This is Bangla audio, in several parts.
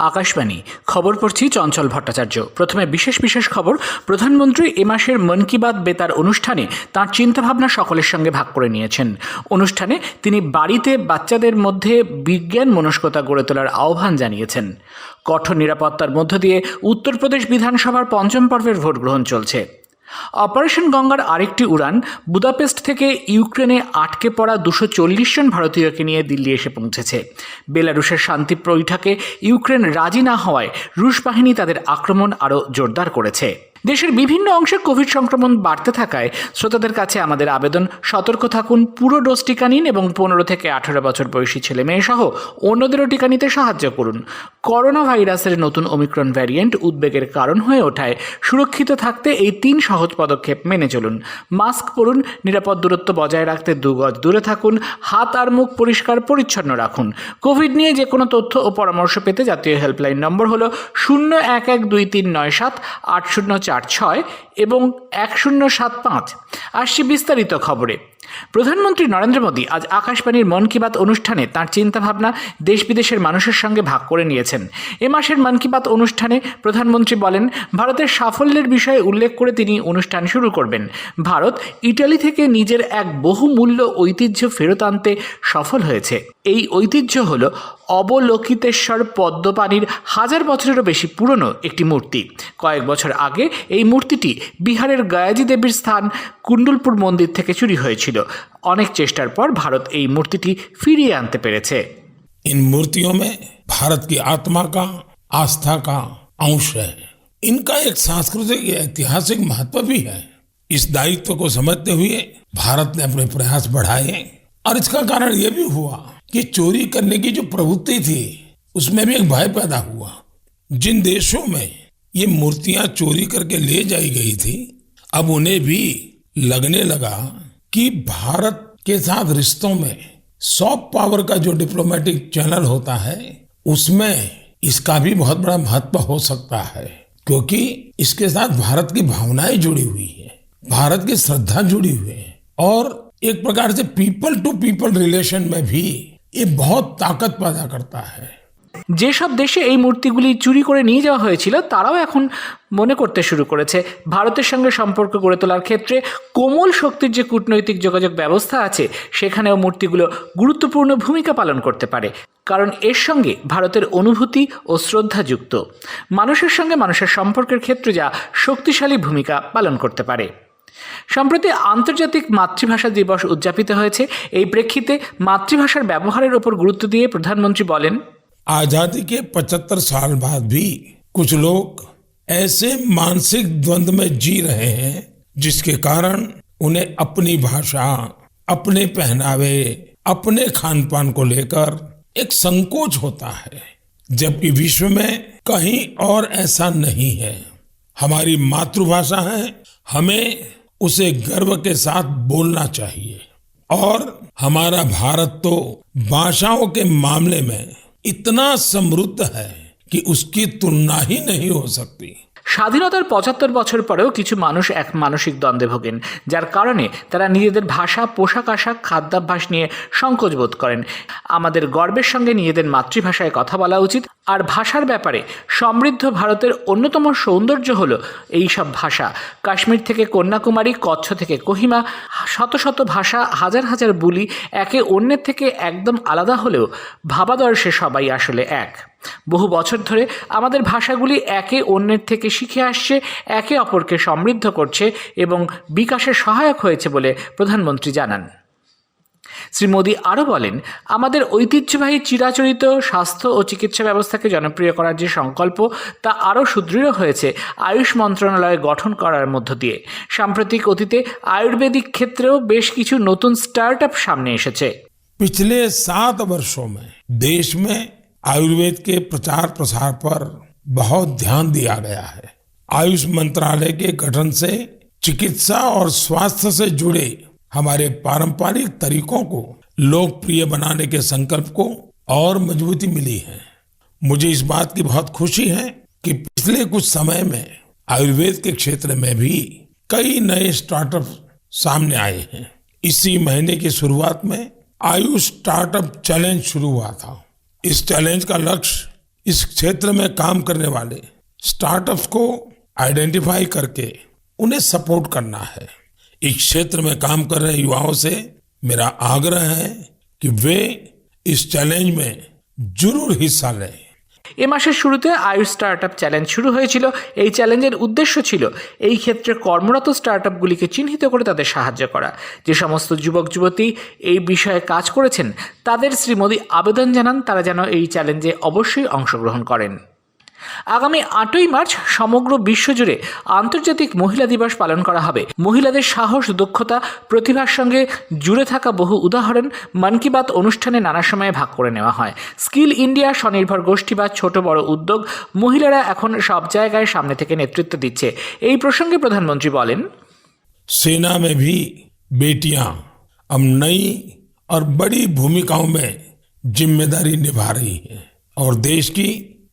আকাশবাণী খবর পড়ছি চঞ্চল ভট্টাচার্য। প্রথমে বিশেষ খবর। প্রধানমন্ত্রী এ মাসের মন কি বাত বেতার অনুষ্ঠানে তাঁর চিন্তাভাবনা সকলের সঙ্গে ভাগ করে নিয়েছেন। অনুষ্ঠানে তিনি বাড়িতে বাচ্চাদের মধ্যে বিজ্ঞান মনস্কতা গড়ে তোলার আহ্বান জানিয়েছেন। কঠোর নিরাপত্তার মধ্য দিয়ে উত্তরপ্রদেশ বিধানসভার পঞ্চম পর্বের ভোট গ্রহণ চলছে। অপারেশন গঙ্গার আরেকটি উড়ান বুদাপেস্ট থেকে ইউক্রেনে আটকে পড়া 240 জন ভারতীয়কে নিয়ে দিল্লি এসে পৌঁছেছে। বেলারুশের শান্তি বৈঠকে ইউক্রেন রাজি না হওয়ায় রুশ বাহিনী তাদের আক্রমণ আরও জোরদার করেছে। দেশের বিভিন্ন অংশে কোভিড সংক্রমণ বাড়তে থাকায় শ্রোতাদের কাছে আমাদের আবেদন, সতর্ক থাকুন, পুরো ডোজ টিকা নিন এবং 15 থেকে 18 বছর বয়সী ছেলে মেয়ে সহ অন্যদেরও টিকা নিতে সাহায্য করুন। করোনা ভাইরাসের নতুন ওমিক্রন ভ্যারিয়েন্ট উদ্বেগের কারণ হয়ে ওঠায় সুরক্ষিত থাকতে এই 3 সহজ পদক্ষেপ মেনে চলুন। মাস্ক পরুন, নিরাপদ দূরত্ব বজায় রাখতে 2 গজ দূরে থাকুন, হাত আর মুখ পরিষ্কার পরিচ্ছন্ন রাখুন। কোভিড নিয়ে যে কোনো তথ্য ও পরামর্শ পেতে জাতীয় হেল্পলাইন নম্বর হলো 0112397804 এবং 1075। আসছি বিস্তারিত খবরে। প্রধানমন্ত্রী নরেন্দ্র মোদী আজ আকাশবাণীর মন কি বাত অনুষ্ঠানে তাঁর চিন্তাভাবনা দেশ বিদেশের মানুষের সঙ্গে ভাগ করে নিয়েছেন। এ মাসের মন কি বাত অনুষ্ঠানে প্রধানমন্ত্রী বলেন, ভারতের সাফল্যের বিষয়ে উল্লেখ করে তিনি অনুষ্ঠান শুরু করবেন। ভারত ইটালি থেকে নিজের এক বহুমূল্য ঐতিহ্য ফেরত আনতে সফল হয়েছে। এই ঐতিহ্য হল অবলোকিতেশ্বর পদ্মপাণির 1000 বছরেরও বেশি পুরনো একটি মূর্তি। কয়েক বছর আগে এই মূর্তিটি বিহারের গায়াজি দেবীর স্থান কুণ্ডলপুর মন্দির থেকে চুরি হয়েছিল। অনেক চেষ্টার পর ভারত এই মূর্তিটি ফিরিয়ে আনতে পেরেছে। इन मूर्तियों में भारत की आत्मा का, आस्था का अंश है। इनका एक सांस्कृतिक ऐतिहासिक महत्व भी है। इस दायित्व को समझते हुए भारत ने अपने प्रयास बढ़ाए और इसका कारण यह भी हुआ कि चोरी करने की जो प्रवृत्ति थी उसमें भी एक भय पैदा हुआ। जिन देशों में ये मूर्तियां चोरी करके ले जाई गई थी, अब उन्हें भी लगने लगा कि भारत के साथ रिश्तों में सॉफ्ट पावर का जो डिप्लोमेटिक चैनल होता है उसमें इसका भी बहुत बड़ा महत्व हो सकता है, क्योंकि इसके साथ भारत की भावनाएं जुड़ी हुई है, भारत की श्रद्धा जुड़ी हुई है और एक प्रकार से पीपल टू पीपल रिलेशन में भी ये बहुत ताकत पैदा करता है। যেসব দেশে এই মূর্তিগুলি চুরি করে নিয়ে যাওয়া হয়েছিল তারাও এখন মনে করতে শুরু করেছে ভারতের সঙ্গে সম্পর্ক গড়ে তোলার ক্ষেত্রে কোমল শক্তির যে কূটনৈতিক যোগাযোগ ব্যবস্থা আছে সেখানেও মূর্তিগুলো গুরুত্বপূর্ণ ভূমিকা পালন করতে পারে, কারণ এর সঙ্গে ভারতের অনুভূতি ও শ্রদ্ধা যুক্ত। মানুষের সঙ্গে মানুষের সম্পর্কের ক্ষেত্রে যা শক্তিশালী ভূমিকা পালন করতে পারে। সম্প্রতি আন্তর্জাতিক মাতৃভাষা দিবস উদযাপিত হয়েছে। এই প্রেক্ষিতে মাতৃভাষার ব্যবহারের ওপর গুরুত্ব দিয়ে প্রধানমন্ত্রী বলেন, आजादी के 75 साल बाद भी कुछ लोग ऐसे मानसिक द्वंद्व में जी रहे हैं जिसके कारण उन्हें अपनी भाषा, अपने पहनावे, अपने खान पान को लेकर एक संकोच होता है, जबकि विश्व में कहीं और ऐसा नहीं है। हमारी मातृभाषा है, हमें उसे गर्व के साथ बोलना चाहिए और हमारा भारत तो भाषाओं के मामले में इतना समृद्ध है कि उसकी तुलना ही नहीं हो सकती। স্বাধীনতার 75 বছর পরেও কিছু মানুষ এক মানসিক দ্বন্দ্বে ভোগেন, যার কারণে তারা নিজেদের ভাষা, পোশাক আশাক, খাদ্যাভ্যাস নিয়ে সংকোচ বোধ করেন। আমাদের গর্বের সঙ্গে নিজেদের মাতৃভাষায় কথা বলা উচিত। আর ভাষার ব্যাপারে সমৃদ্ধ ভারতের অন্যতম সৌন্দর্য হলো এই সব ভাষা। কাশ্মীর থেকে কন্যাকুমারী, কচ্ছ থেকে কোহিমা, শত শত ভাষা, হাজার হাজার বুলি একে অন্যের থেকে একদম আলাদা হলেও ভাবাদর্শে সবাই আসলে এক। বহু বছর ধরে আমাদের ভাষাগুলি একে অন্যের থেকে শিখে আসছে, একে অপরকে সমৃদ্ধ করছে এবং বিকাশে সহায়ক হয়েছে বলে প্রধানমন্ত্রী জানান। শ্রী মোদী আরও বলেন, আমাদের ঐতিহ্যবাহী চিরাচরিত স্বাস্থ্য ও চিকিৎসা ব্যবস্থাকে জনপ্রিয় করার যে সংকল্প তা আরও সুদৃঢ় হয়েছে আয়ুষ মন্ত্রণালয় গঠন করার মধ্য দিয়ে। সাম্প্রতিক অতীতে আয়ুর্বেদিক ক্ষেত্রেও বেশ কিছু নতুন স্টার্টআপ সামনে এসেছে। पिछले 7 वर्षों में देश में आयुर्वेद के प्रचार प्रसार पर बहुत ध्यान दिया गया है। आयुष मंत्रालय के गठन से चिकित्सा और स्वास्थ्य से जुड़े हमारे पारंपरिक तरीकों को लोकप्रिय बनाने के संकल्प को और मजबूती मिली है। मुझे इस बात की बहुत खुशी है कि पिछले कुछ समय में आयुर्वेद के क्षेत्र में भी कई नए स्टार्टअप सामने आए हैं। इसी महीने की शुरुआत में आयुष स्टार्टअप चैलेंज शुरू हुआ था। इस चैलेंज का लक्ष्य इस क्षेत्र में काम करने वाले स्टार्टअप्स को आइडेंटिफाई करके उन्हें सपोर्ट करना है। इस क्षेत्र में काम कर रहे युवाओं से मेरा आग्रह है कि वे इस चैलेंज में जरूर हिस्सा लें। এ মাসের শুরুতে আয়ুষ স্টার্টআপ চ্যালেঞ্জ শুরু হয়েছিল। এই চ্যালেঞ্জের উদ্দেশ্য ছিল এই ক্ষেত্রে কর্মরত স্টার্টআপগুলিকে চিহ্নিত করে তাদের সাহায্য করা। যে সমস্ত যুবক যুবতী এই বিষয়ে কাজ করেছেন তাদের শ্রী মোদী আবেদন জানান তারা যেন এই চ্যালেঞ্জে অবশ্যই অংশগ্রহণ করেন। আগামী 8ই মার্চ সমগ্র বিশ্বজুড়ে আন্তর্জাতিক মহিলা দিবস পালন করা হবে। মহিলাদের সাহস, দক্ষতা, প্রতিভার সঙ্গে জুড়ে থাকা বহু উদাহরণ মন কি বাত অনুষ্ঠানে নানা সময়ে ভাগ করে নেওয়া হয়। স্কিল ইন্ডিয়া, স্বনির্ভর গোষ্ঠী বা ছোট বড় উদ্যোগ, মহিলারা এখন সব জায়গায় সামনে থেকে নেতৃত্ব দিচ্ছে। এই প্রসঙ্গে প্রধানমন্ত্রী বলেন, सेना में भी बेटियां अब नई और बड़ी भूमिकाओं में जिम्मेदारी निभा रही हैं और देश की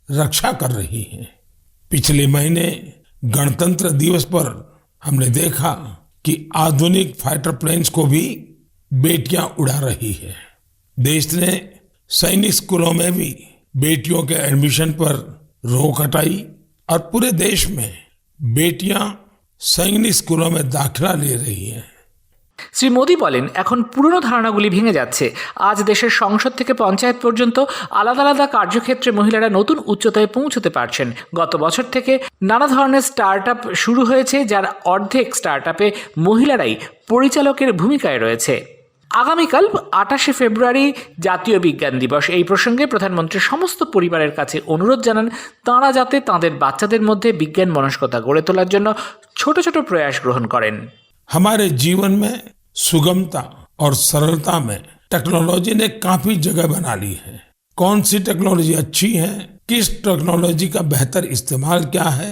रक्षा कर रही हैं। पिछले महीने गणतंत्र दिवस पर हमने देखा कि आधुनिक फाइटर प्लेन्स को भी बेटियां उड़ा रही है। देश ने सैनिक स्कूलों में भी बेटियों के एडमिशन पर रोक हटाई और पूरे देश में बेटियां सैनिक स्कूलों में दाखिला ले रही हैं। শ্রী মোদী বলেন, এখন পুরনো ধারণাগুলি ভেঙে যাচ্ছে। আজ দেশের সংসদ থেকে পঞ্চায়েত পর্যন্ত আলাদা আলাদা কার্যক্ষেত্রে মহিলারা নতুন উচ্চতায় পৌঁছতে পারছেন। গত বছর থেকে নানা ধরনের স্টার্টআপ শুরু হয়েছে, যার অর্ধেক স্টার্টআপে মহিলারাই পরিচালকের ভূমিকায় রয়েছে। আগামীকাল 28শে ফেব্রুয়ারি জাতীয় বিজ্ঞান দিবস। এই প্রসঙ্গে প্রধানমন্ত্রী সমস্ত পরিবারের কাছে অনুরোধ জানান তাঁরা যাতে তাঁদের বাচ্চাদের মধ্যে বিজ্ঞান মনস্কতা গড়ে তোলার জন্য ছোট ছোট প্রয়াস গ্রহণ করেন। हमारे जीवन में सुगमता और सरलता में टेक्नोलॉजी ने काफी जगह बना ली है। कौन सी टेक्नोलॉजी अच्छी है, किस टेक्नोलॉजी का बेहतर इस्तेमाल क्या है,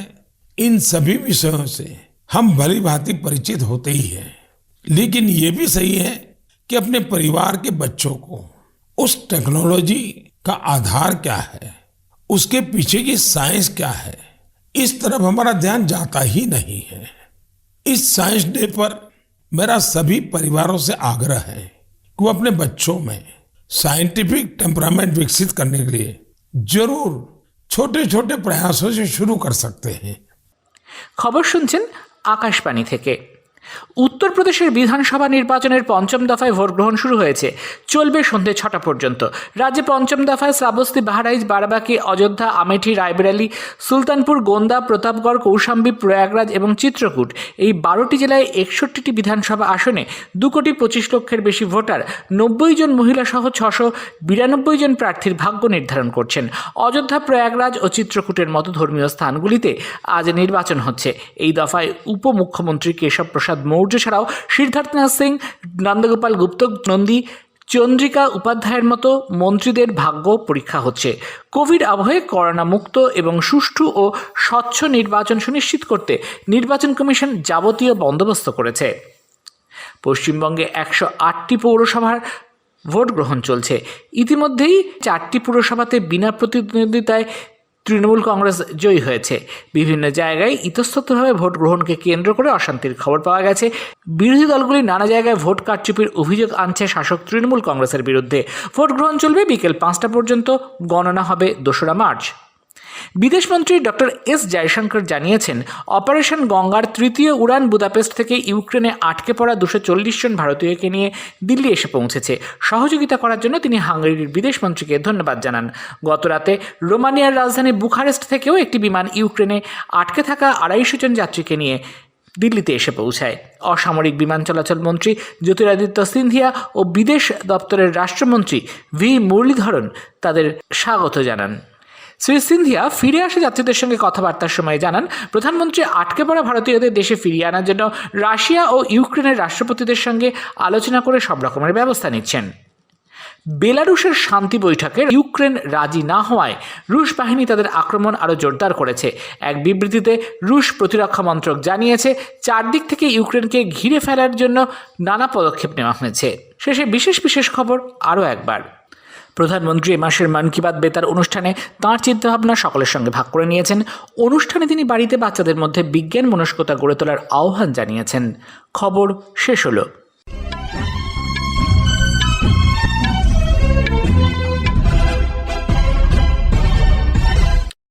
इन सभी विषयों से हम भली भांति परिचित होते ही हैं। लेकिन ये भी सही है कि अपने परिवार के बच्चों को उस टेक्नोलॉजी का आधार क्या है, उसके पीछे की साइंस क्या है, इस तरफ हमारा ध्यान जाता ही नहीं है। इस साइंस डे पर मेरा सभी परिवारों से आग्रह है कि वो अपने बच्चों में साइंटिफिक टेम्परामेंट विकसित करने के लिए जरूर छोटे छोटे प्रयासों से शुरू कर सकते हैं। খবর শুনছেন আকাশবাণী থেকে। উত্তরপ্রদেশের বিধানসভা নির্বাচনের পঞ্চম দফায় ভোট গ্রহণ শুরু হয়েছে, চলবে সন্ধ্যে 6টা পর্যন্ত। রাজ্যে পঞ্চম দফায় শ্রাবস্তি, বাহারাইচ, বারাবাঁকি, অযোধ্যা, আমেঠি, রায়বেরেলি, সুলতানপুর, গোন্দা, প্রতাপগড়, কৌশাম্বী, প্রয়াগরাজ এবং চিত্রকূট এই 12টি জেলায় 61টি বিধানসভা আসনে 2,25,00,000-এর বেশি ভোটার, 90 জন মহিলা সহ 692 জন প্রার্থীর ভাগ্য নির্ধারণ করছেন। অযোধ্যা, প্রয়াগরাজ ও চিত্রকূটের মতো ধর্মীয় স্থানগুলিতে আজ নির্বাচন হচ্ছে। এই দফায় উপমুখ্যমন্ত্রী কেশব প্রসাদ মৌর্য ছাড়াও সিদ্ধার্থনাথ সিং, নন্দগোপাল গুপ্ত, নন্দী, চন্দ্রিকা উপাধ্যায়ের মতো মন্ত্রীদের ভাগ্য পরীক্ষা হচ্ছে। কোভিড আবহে করোনা মুক্ত এবং সুষ্ঠু ও স্বচ্ছ নির্বাচন সুনিশ্চিত করতে নির্বাচন কমিশন যাবতীয় বন্দোবস্ত করেছে। পশ্চিমবঙ্গে 108টি পৌরসভার ভোট গ্রহণ চলছে। ইতিমধ্যেই 4টি পুরসভাতে বিনা প্রতিদ্বন্দ্বিতায় তৃণমূল কংগ্রেস জয়ী হয়েছে। বিভিন্ন জায়গায় ইতস্ততভাবে ভোট গ্রহণকে কেন্দ্র করে অশান্তির খবর পাওয়া গেছে। বিরোধী দলগুলি নানা জায়গায় ভোট কারচুপির অভিযোগ আনছে শাসক তৃণমূল কংগ্রেসের বিরুদ্ধে। ভোট গ্রহণ চলবে বিকেল 5টা পর্যন্ত, গণনা হবে 2রা মার্চ। বিদেশমন্ত্রী ডক্টর এস জয়শঙ্কর জানিয়েছেন, অপারেশন গঙ্গার তৃতীয় উড়ান বুদাপেস্ট থেকে ইউক্রেনে আটকে পড়া 240 জন ভারতীয়কে নিয়ে দিল্লি এসে পৌঁছেছে। সহযোগিতা করার জন্য তিনি হাঙ্গেরির বিদেশমন্ত্রীকে ধন্যবাদ জানান। গতরাতে রোমানিয়ার রাজধানী বুখারেস্ট থেকেও একটি বিমান ইউক্রেনে আটকে থাকা 250 জন যাত্রীকে নিয়ে দিল্লিতে এসে পৌঁছায়। অসামরিক বিমান চলাচল মন্ত্রী জ্যোতিরাদিত্য সিন্ধিয়া ও বিদেশ দপ্তরের রাষ্ট্রমন্ত্রী ভি মুরলীধরন তাদের স্বাগত জানান। শ্রী সিন্ধিয়া ফিরে আসা যাত্রীদের সঙ্গে কথাবার্তার সময় জানান, প্রধানমন্ত্রী আটকে পড়া ভারতীয়দের দেশে ফিরিয়ে আনার জন্য রাশিয়া ও ইউক্রেনের রাষ্ট্রপতিদের সঙ্গে আলোচনা করে সব রকমের ব্যবস্থা নিচ্ছেন। বেলারুশের শান্তি বৈঠকে ইউক্রেন রাজি না হওয়ায় রুশ বাহিনী তাদের আক্রমণ আরও জোরদার করেছে। এক বিবৃতিতে রুশ প্রতিরক্ষা মন্ত্রক জানিয়েছে, চারদিক থেকে ইউক্রেনকে ঘিরে ফেলার জন্য নানা পদক্ষেপ নেওয়া হয়েছে। শেষে বিশেষ খবর আরও একবার। প্রধানমন্ত্রী এ মাসের মন কি বাত বেতার অনুষ্ঠানে তাঁর চিন্তাভাবনা সকলের সঙ্গে ভাগ করে নিয়েছেন। অনুষ্ঠানে তিনি বাড়িতে বাচ্চাদের মধ্যে বিজ্ঞান মনস্কতা গড়ে তোলার আহ্বান জানিয়েছেন। খবর শেষ হলো।